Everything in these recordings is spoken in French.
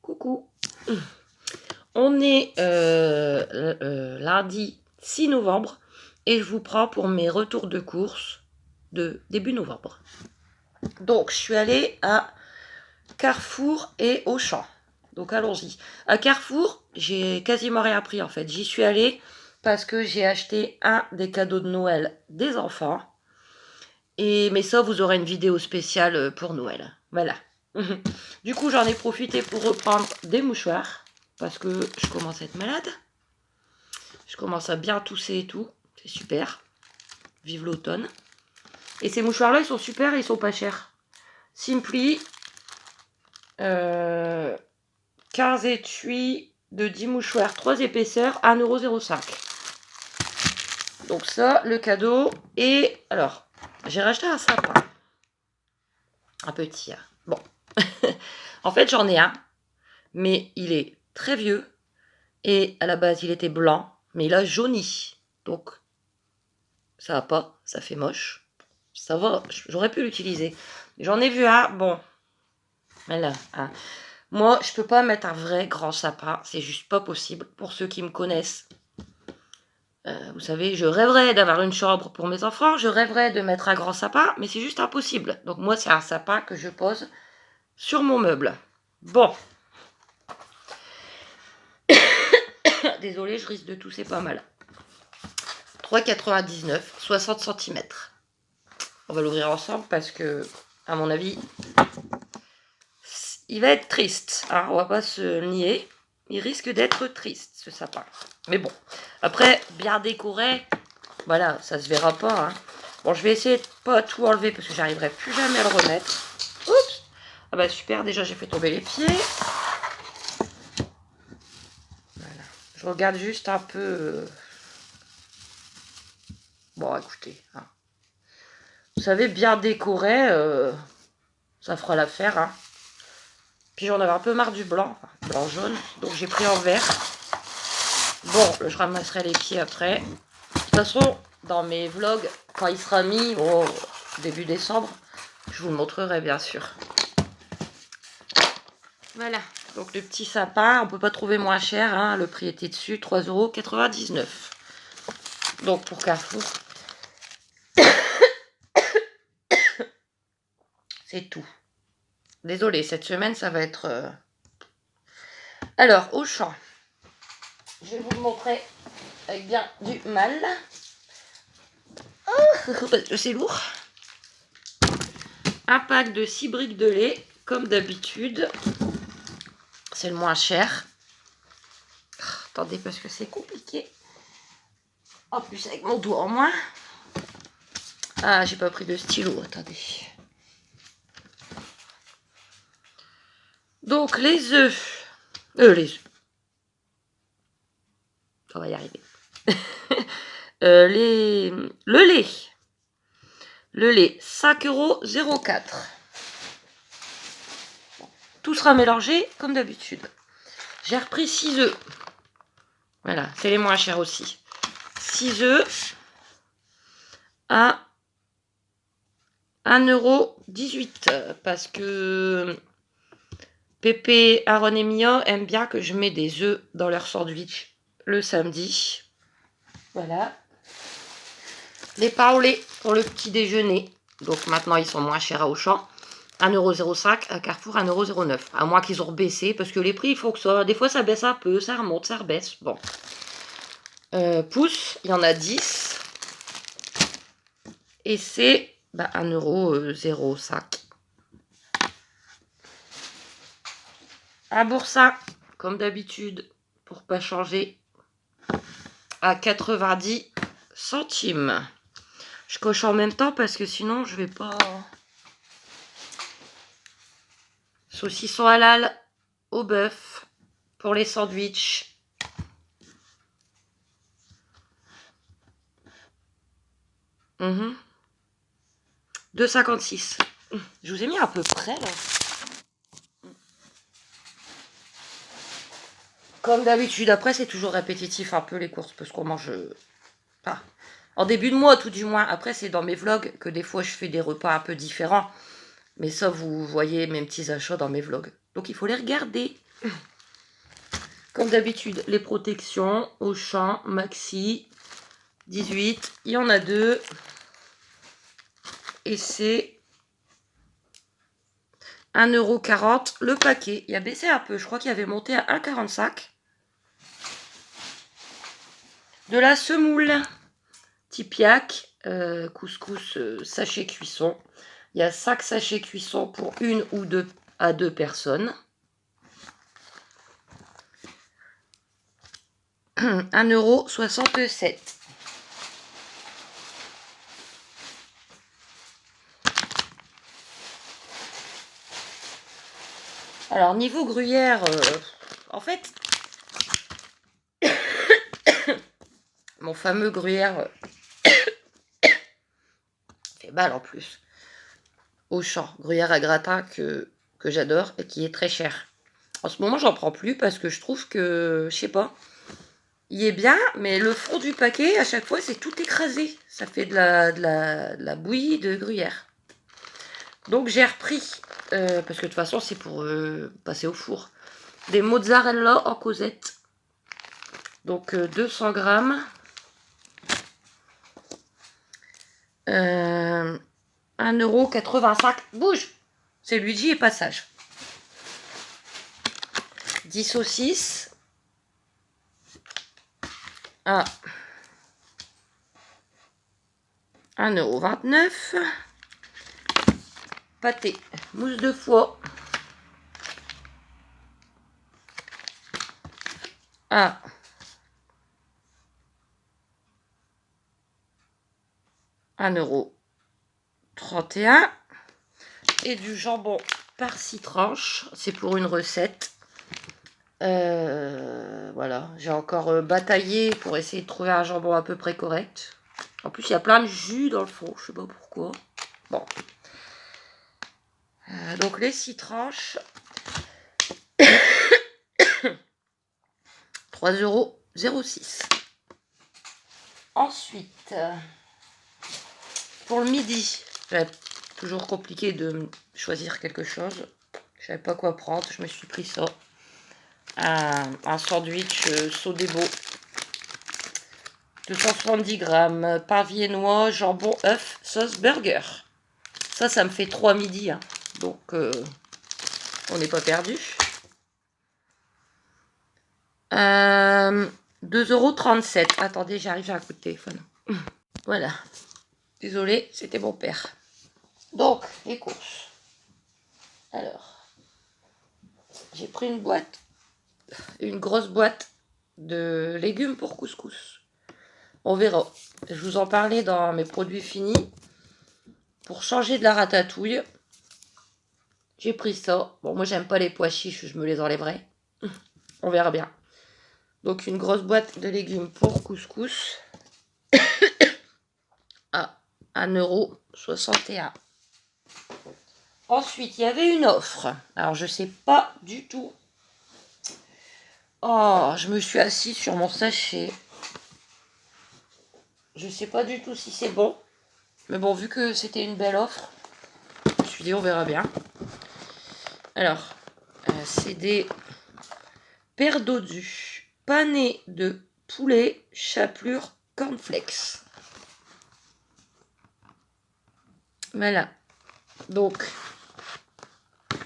Coucou. On est lundi 6 novembre et je vous prends pour mes retours de course de début novembre. Donc je suis allée à Carrefour et Auchan. Donc allons-y. À Carrefour, j'ai quasiment rien pris en fait. J'y suis allée parce que j'ai acheté un des cadeaux de Noël des enfants. Mais ça, vous aurez une vidéo spéciale pour Noël. Voilà. Du coup, j'en ai profité pour reprendre des mouchoirs. Parce que je commence à être malade. Je commence à bien tousser et tout. C'est super. Vive l'automne. Et ces mouchoirs-là, ils sont super et ils sont pas chers. Simply. 15 étuis de 10 mouchoirs, 3 épaisseurs, 1,05 €. Donc ça, le cadeau. Et alors, j'ai racheté un sapin. Un petit. Bon. En fait, j'en ai un. Mais il est très vieux. Et à la base, il était blanc. Mais il a jauni. Donc, ça va pas. Ça fait moche. Ça va. J'aurais pu l'utiliser. J'en ai vu un. Bon. Voilà. Moi, je peux pas mettre un vrai grand sapin. C'est juste pas possible. Pour ceux qui me connaissent. Vous savez, je rêverais d'avoir une chambre pour mes enfants. Je rêverais de mettre un grand sapin. Mais c'est juste impossible. Donc moi, c'est un sapin que je pose sur mon meuble. Bon. Désolée, je risque de tousser pas mal. 3,99 €, 60 cm. On va l'ouvrir ensemble parce que, à mon avis, il va être triste. Hein, on va pas se nier. Il risque d'être triste, ce sapin. Mais bon, après, bien décoré, voilà, ça se verra pas. Hein. Bon, je vais essayer de pas tout enlever parce que j'arriverai plus jamais à le remettre. Oups. Ah bah super, déjà j'ai fait tomber les pieds. Voilà. Je regarde juste un peu. Bon, écoutez. Hein. Vous savez, bien décoré, ça fera l'affaire. Hein. Puis j'en avais un peu marre du blanc, blanc-jaune, donc j'ai pris en vert. Bon, je ramasserai les pieds après. De toute façon, dans mes vlogs, quand il sera mis, au début décembre, je vous le montrerai bien sûr. Voilà, donc le petit sapin, on peut pas trouver moins cher, hein, le prix était dessus, 3,99 €. Donc pour Carrefour, c'est tout. Désolée, cette semaine, ça va être... Alors, Auchan. Je vais vous le montrer avec bien du mal. Oh, parce que c'est lourd. Un pack de 6 briques de lait, comme d'habitude. C'est le moins cher. Oh, attendez, parce que c'est compliqué. En plus, avec mon doigt en moins. Ah, j'ai pas pris de stylo, attendez. Donc, les œufs. Les œufs. On va y arriver. Le lait. Le lait, 5,04 €. Tout sera mélangé comme d'habitude. J'ai repris 6 œufs. Voilà, c'est les moins chers aussi. 6 œufs à 1,18 € parce que Pépé, Aaron et Mia aiment bien que je mets des œufs dans leur sandwich le samedi. Voilà. Les pains au lait pour le petit déjeuner. Donc maintenant, ils sont moins chers à Auchan. 1,05 € à Carrefour, 1,09 €. À moins qu'ils ont rebaissé, parce que les prix, il faut que ça... Des fois, ça baisse un peu, ça remonte, ça rebaisse. Bon. Pouces, il y en a 10. Et c'est 1,05 €. Un boursin, comme d'habitude, pour pas changer, à 90 centimes. Je coche en même temps parce que sinon je vais pas... Saucisson halal au bœuf pour les sandwichs. Mmh. 2,56 €. Je vous ai mis à peu près là. Comme d'habitude, après c'est toujours répétitif un peu les courses parce qu'on mange... Ah. En début de mois tout du moins. Après c'est dans mes vlogs que des fois je fais des repas un peu différents. Mais ça, vous voyez mes petits achats dans mes vlogs. Donc, il faut les regarder. Comme d'habitude, les protections, Auchan, Maxi, 18. Il y en a 2. Et c'est 1,40 € le paquet. Il a baissé un peu. Je crois qu'il avait monté à 1,45 €. De la semoule. Tipiac, couscous sachet cuisson. Il y a 5 sachets cuisson pour 1 ou 2 à 2 personnes. 1,67 €. Alors, niveau gruyère, en fait, mon fameux gruyère fait mal en plus. Auchan, gruyère à gratin que j'adore et qui est très cher. En ce moment, j'en prends plus parce que je trouve que, je sais pas, il est bien, mais le fond du paquet, à chaque fois, c'est tout écrasé. Ça fait de la bouillie de gruyère. Donc, j'ai repris, parce que de toute façon, c'est pour passer au four, des mozzarella en causette. Donc, 200 grammes. 1,85 €. Bouge! C'est Luigi et passage. 10 saucisses. À 1,29 €. Pâté, mousse de foie. À 1,31 €. Et du jambon par 6 tranches. C'est pour une recette. Voilà, j'ai encore bataillé pour essayer de trouver un jambon à peu près correct. En plus, il y a plein de jus dans le fond, je sais pas pourquoi. Bon. Donc les 6 tranches. 3,06 €. Ensuite, pour le midi, c'est toujours compliqué de choisir quelque chose. Je savais pas quoi prendre, je me suis pris ça. Un sandwich Sodebo. 270 grammes, pain viennois, jambon, œuf, sauce burger. Ça me fait 3 midis, hein. Donc on n'est pas perdu. 2,37 €. Attendez, j'arrive à un coup de téléphone. Voilà. Désolée, c'était mon père. Donc, les courses. Alors, j'ai pris une grosse boîte de légumes pour couscous. On verra. Je vous en parlais dans mes produits finis. Pour changer de la ratatouille, j'ai pris ça. Bon, moi, j'aime pas les pois chiches, je me les enlèverai. On verra bien. Donc, une grosse boîte de légumes pour couscous à 1,61 €. Ensuite, il y avait une offre. Alors, je sais pas du tout. Oh, je me suis assise sur mon sachet. Je sais pas du tout si c'est bon. Mais bon, vu que c'était une belle offre, je me suis dit, on verra bien. Alors, c'est des paires d'odus, panés de poulet, chapelure, cornflakes. Voilà. Donc,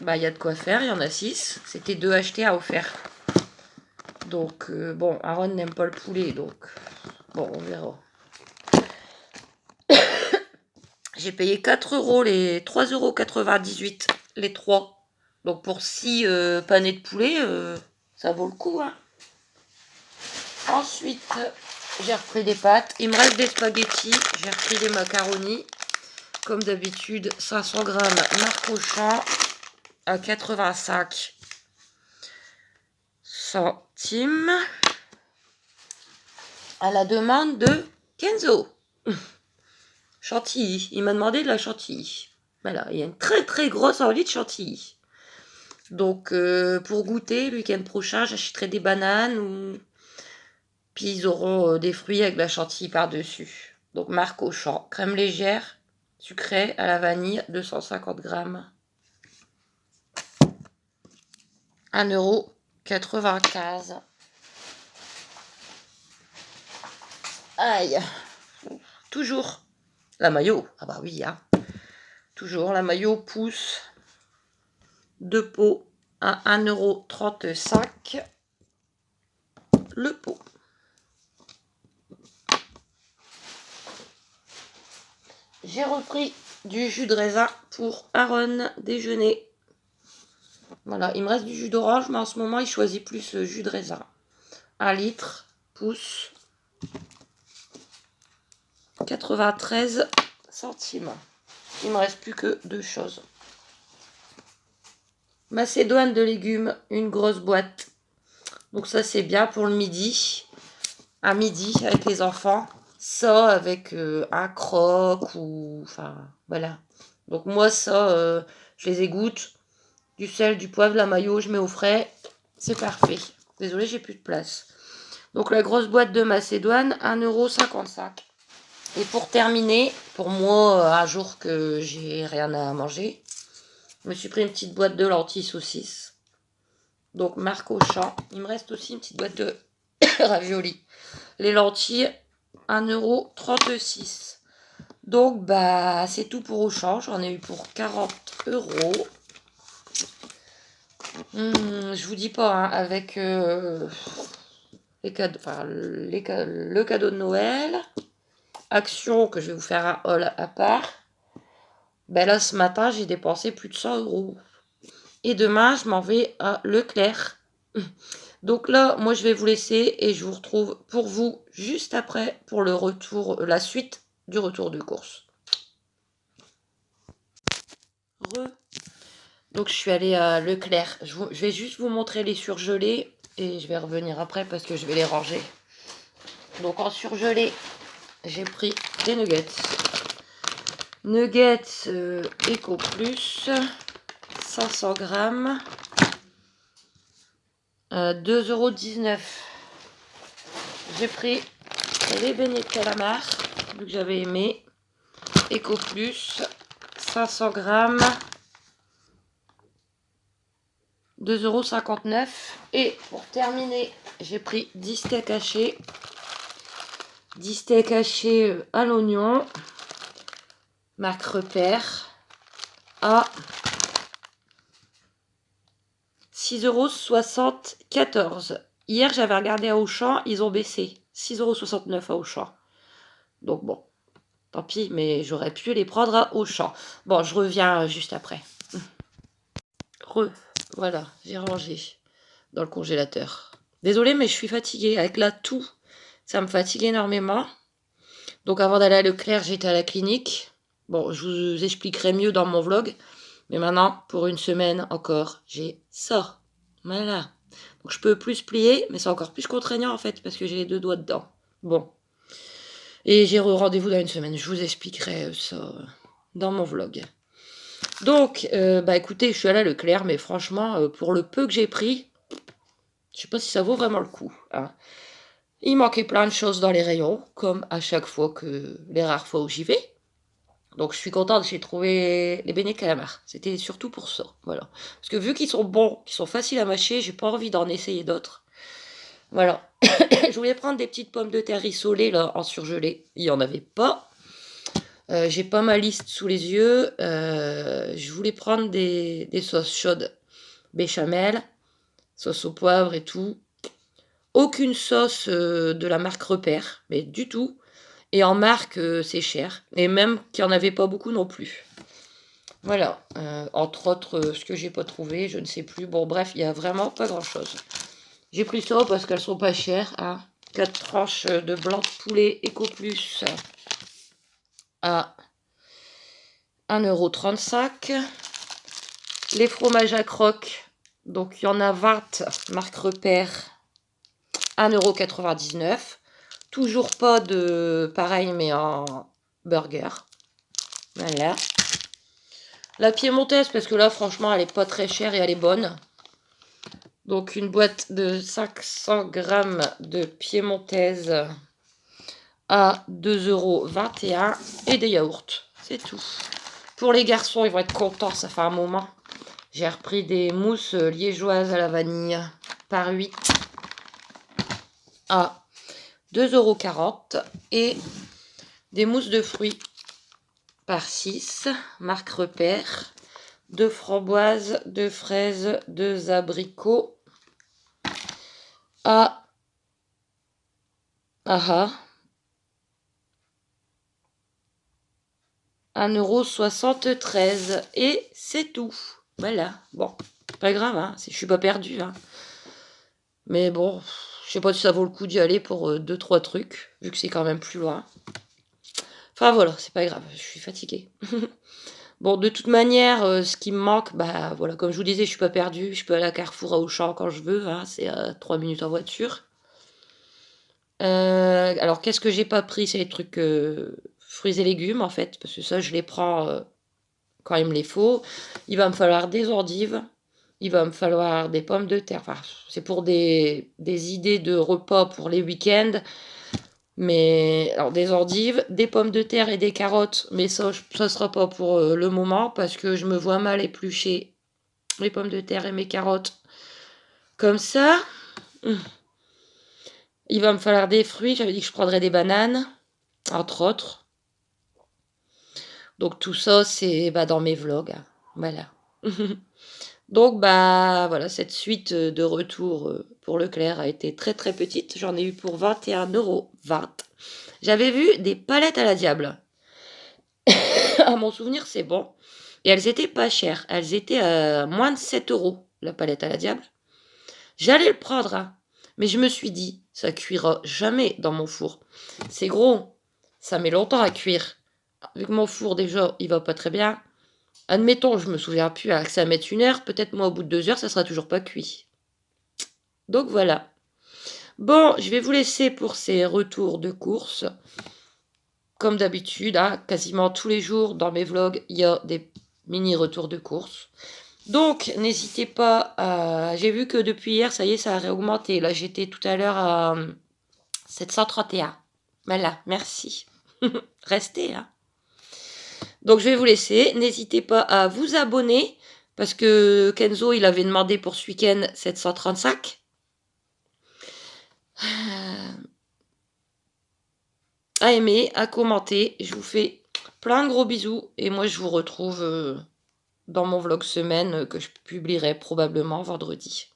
bah, il y a de quoi faire, il y en a 6. C'était 2 achetés à offert. Donc, bon, Aaron n'aime pas le poulet, donc, bon, on verra. J'ai payé 4 €, les 3,98 € les 3. Donc, pour 6 panés de poulet, ça vaut le coup, hein. Ensuite, j'ai repris des pâtes. Il me reste des spaghettis. J'ai repris des macaronis. Comme d'habitude, 500 grammes marque Auchan à 85 centimes. À la demande de Kenzo. Chantilly. Il m'a demandé de la chantilly. Voilà, il y a une très très grosse envie de chantilly. Donc, pour goûter, le week-end prochain, j'achèterai des bananes ou... Puis ils auront des fruits avec de la chantilly par-dessus. Donc, marque Auchan. Crème légère, sucrée à la vanille, 250 grammes. 1,95 €. Aïe. Toujours la maillot. Ah bah oui, hein. Toujours la maillot pousse de pot à 1,35 € le pot. J'ai repris du jus de raisin pour Aaron déjeuner. Voilà, il me reste du jus d'orange, mais en ce moment, il choisit plus le jus de raisin. 1 litre, pousse, 93 centimes. Il me reste plus que 2 choses. Macédoine de légumes, une grosse boîte. Donc ça, c'est bien pour le midi. À midi, avec les enfants. Ça, avec un croque ou... Enfin, voilà. Donc moi, ça, je les égoutte. Du sel, du poivre, la mayo, je mets au frais. C'est parfait. Désolée, j'ai plus de place. Donc la grosse boîte de Macédoine, 1,55 €. Et pour terminer, pour moi, un jour que j'ai rien à manger, je me suis pris une petite boîte de lentilles saucisses. Donc marque Auchan. Il me reste aussi une petite boîte de raviolis. Les lentilles, 1,36 €. Donc bah c'est tout pour Auchan. J'en ai eu pour 40 €. Je vous dis pas, hein, avec les cadeaux, enfin, le cadeau de Noël, Action, que je vais vous faire un haul à part. Ben là, ce matin, j'ai dépensé plus de 100 €. Et demain, je m'en vais à Leclerc. Donc là, moi, je vais vous laisser et je vous retrouve pour vous juste après pour le retour, la suite du retour de course. Donc, je suis allée à Leclerc. Je vais juste vous montrer les surgelés et je vais revenir après parce que je vais les ranger. Donc, en surgelé, j'ai pris des nuggets. Nuggets Eco Plus, 500 grammes, 2,19 €. J'ai pris les beignets de calamar, vu que j'avais aimé. Eco Plus, 500 grammes, 2,59 €. Et pour terminer, j'ai pris 10 steaks hachés. 10 steaks hachés à l'oignon, marque Repère, à 6,74 €. Hier, j'avais regardé à Auchan, ils ont baissé. 6,69 € à Auchan. Donc bon, tant pis, mais j'aurais pu les prendre à Auchan. Bon, je reviens juste après. Voilà, j'ai rangé dans le congélateur. Désolée, mais je suis fatiguée. Avec la toux, ça me fatigue énormément. Donc avant d'aller à Leclerc, j'étais à la clinique. Bon, je vous expliquerai mieux dans mon vlog. Mais maintenant, pour une semaine encore, j'ai ça. Voilà. Donc je peux plus plier, mais c'est encore plus contraignant en fait, parce que j'ai les 2 doigts dedans. Bon. Et j'ai rendez-vous dans une semaine. Je vous expliquerai ça dans mon vlog. Donc, bah écoutez, je suis allée à Leclerc, mais franchement, pour le peu que j'ai pris, je sais pas si ça vaut vraiment le coup, hein. Il manquait plein de choses dans les rayons, comme à chaque fois que les rares fois où j'y vais. Donc je suis contente, j'ai trouvé les beignets calamar. C'était surtout pour ça, voilà. Parce que vu qu'ils sont bons, qu'ils sont faciles à mâcher, j'ai pas envie d'en essayer d'autres. Voilà. Je voulais prendre des petites pommes de terre rissolées là, en surgelé. Il n'y en avait pas. J'ai pas ma liste sous les yeux. Je voulais prendre des sauces chaudes. Béchamel, sauce au poivre et tout. Aucune sauce de la marque Repère, mais du tout. Et en marque, c'est cher. Et même qu'il n'y en avait pas beaucoup non plus. Voilà. Entre autres, ce que j'ai pas trouvé, je ne sais plus. Bon, bref, il n'y a vraiment pas grand-chose. J'ai pris ça parce qu'elles sont pas chères. Hein. 4 tranches de blanc de poulet Eco Plus à 1,35 €. Les fromages à croque. Donc, il y en a 20, marque Repère, 1,99 €. Toujours pas de pareil, mais en burger. Voilà. La piémontaise, parce que là, franchement, elle est pas très chère et elle est bonne. Donc, une boîte de 500 grammes de piémontaise à 2,21 € et des yaourts. C'est tout. Pour les garçons, ils vont être contents, ça fait un moment. J'ai repris des mousses liégeoises à la vanille par 8 à 2,40 € et des mousses de fruits par 6, marque Repère, 2 framboises, 2 fraises, 2 abricots à 1,73 € et c'est tout. Voilà, bon, pas grave, hein, je suis pas perdue, hein. Mais bon, je sais pas si ça vaut le coup d'y aller pour 2-3 trucs, vu que c'est quand même plus loin. Enfin voilà, c'est pas grave, je suis fatiguée. Bon, de toute manière, ce qui me manque, bah voilà, comme je vous disais, je suis pas perdue, je peux aller à Carrefour, à Auchan quand je veux, hein, c'est à 3 minutes en voiture. Alors qu'est-ce que j'ai pas pris? C'est les trucs fruits et légumes en fait, parce que ça je les prends quand il me les faut. Il va me falloir des endives, il va me falloir des pommes de terre. Enfin, c'est pour des idées de repas pour les week-ends. Mais alors des endives, des pommes de terre et des carottes, mais ça sera pas pour le moment parce que je me vois mal éplucher les pommes de terre et mes carottes comme ça. Il va me falloir des fruits, j'avais dit que je prendrais des bananes, entre autres. Donc tout ça, c'est dans mes vlogs, hein. Voilà. Donc bah voilà, cette suite de retour pour Leclerc a été très très petite. J'en ai eu pour 21,20 €. J'avais vu des palettes à la diable. À mon souvenir, c'est bon. Et elles étaient pas chères. Elles étaient à moins de 7 € la palette à la diable. J'allais le prendre, hein. Mais je me suis dit, ça cuira jamais dans mon four. C'est gros. Ça met longtemps à cuire. Vu que mon four, déjà, il va pas très bien. Admettons, je me souviens plus, que ça mette 1 heure. Peut-être moi, au bout de 2 heures, ça sera toujours pas cuit. Donc voilà. Bon, je vais vous laisser pour ces retours de course. Comme d'habitude, hein, quasiment tous les jours dans mes vlogs, il y a des mini retours de course. Donc, n'hésitez pas à... J'ai vu que depuis hier, ça y est, ça a réaugmenté. Là, j'étais tout à l'heure à 731. Voilà, merci. Restez, hein. Donc, je vais vous laisser. N'hésitez pas à vous abonner, parce que Kenzo, il avait demandé pour ce week-end 735. À aimer, à commenter. Je vous fais plein de gros bisous. Et moi, je vous retrouve dans mon vlog semaine que je publierai probablement vendredi.